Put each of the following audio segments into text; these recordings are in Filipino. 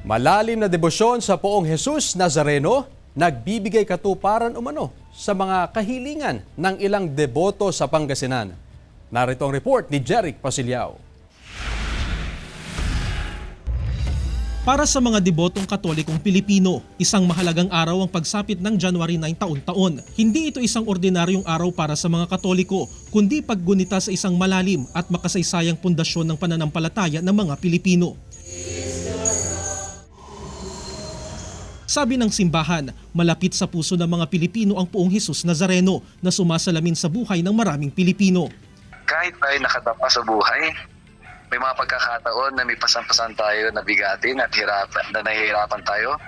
Malalim na debosyon sa Poong Jesus Nazareno, nagbibigay katuparan umano sa mga kahilingan ng ilang deboto sa Pangasinan. Narito ang report ni Jeric Pasiliao. Para sa mga debotong Katolikong Pilipino, isang mahalagang araw ang pagsapit ng January 9 taon-taon. Hindi ito isang ordinaryong araw para sa mga Katoliko, kundi paggunita sa isang malalim at makasaysayang pundasyon ng pananampalataya ng mga Pilipino. Sabi ng simbahan, malapit sa puso ng mga Pilipino ang Poong Jesus Nazareno na sumasalamin sa buhay ng maraming Pilipino. Kahit tayo nakatapa sa buhay, may mga pagkakataon na may pasan-pasan tayo na bigatin at nahihirapan tayo.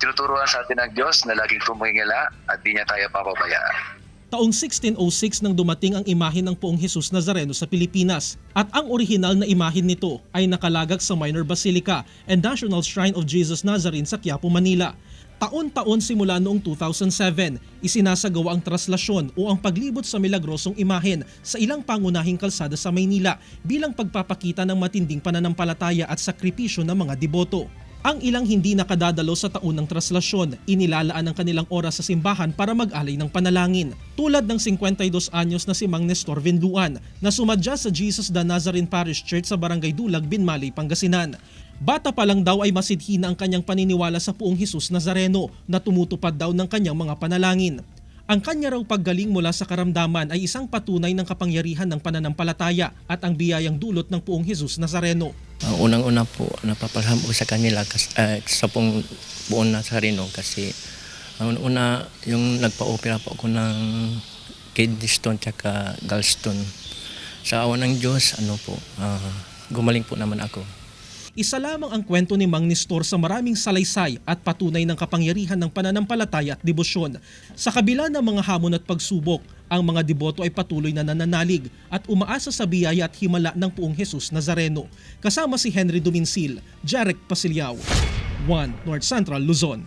Tinuturuan sa atin ng Diyos na laging tumingala at di niya tayo papabayaan. Taong 1606 nang dumating ang imahen ng Poong Jesus Nazareno sa Pilipinas at ang orihinal na imahen nito ay nakalagak sa Minor Basilica and National Shrine of Jesus Nazarene sa Quiapo, Manila. Taon-taon simula noong 2007, isinasagawa ang traslasyon o ang paglibot sa milagrosong imahen sa ilang pangunahing kalsada sa Maynila bilang pagpapakita ng matinding pananampalataya at sakripisyo ng mga deboto. Ang ilang hindi nakadadalo sa taon ng traslasyon, inilalaan ang kanilang oras sa simbahan para mag-alay ng panalangin. Tulad ng 52 anyos na si Mang Nestor Venduan na sumadya sa Jesus the Nazarene Parish Church sa Barangay Dulag, Binmalay, Pangasinan. Bata pa lang daw ay masidhi na ang kanyang paniniwala sa Poong Jesus Nazareno na tumutupad daw ng kanyang mga panalangin. Ang kanya raw paggaling mula sa karamdaman ay isang patunay ng kapangyarihan ng pananampalataya at ang biyayang dulot ng Poong Jesus Nazareno. Unang-una po, napapalham ko sa kanila sa Poong Nazareno kasi una yung nagpa-opera po ako ng kidney stone at gallstone. Sa awa ng Diyos, gumaling po naman ako. Isa lamang ang kwento ni Mang Nestor sa maraming salaysay at patunay ng kapangyarihan ng pananampalataya at debosyon. Sa kabila ng mga hamon at pagsubok, ang mga deboto ay patuloy na nananalig at umaasa sa biyaya at himala ng Poong Jesus Nazareno. Kasama si Henry Duminsil, Jeric Pasiliao, 1 North Central Luzon.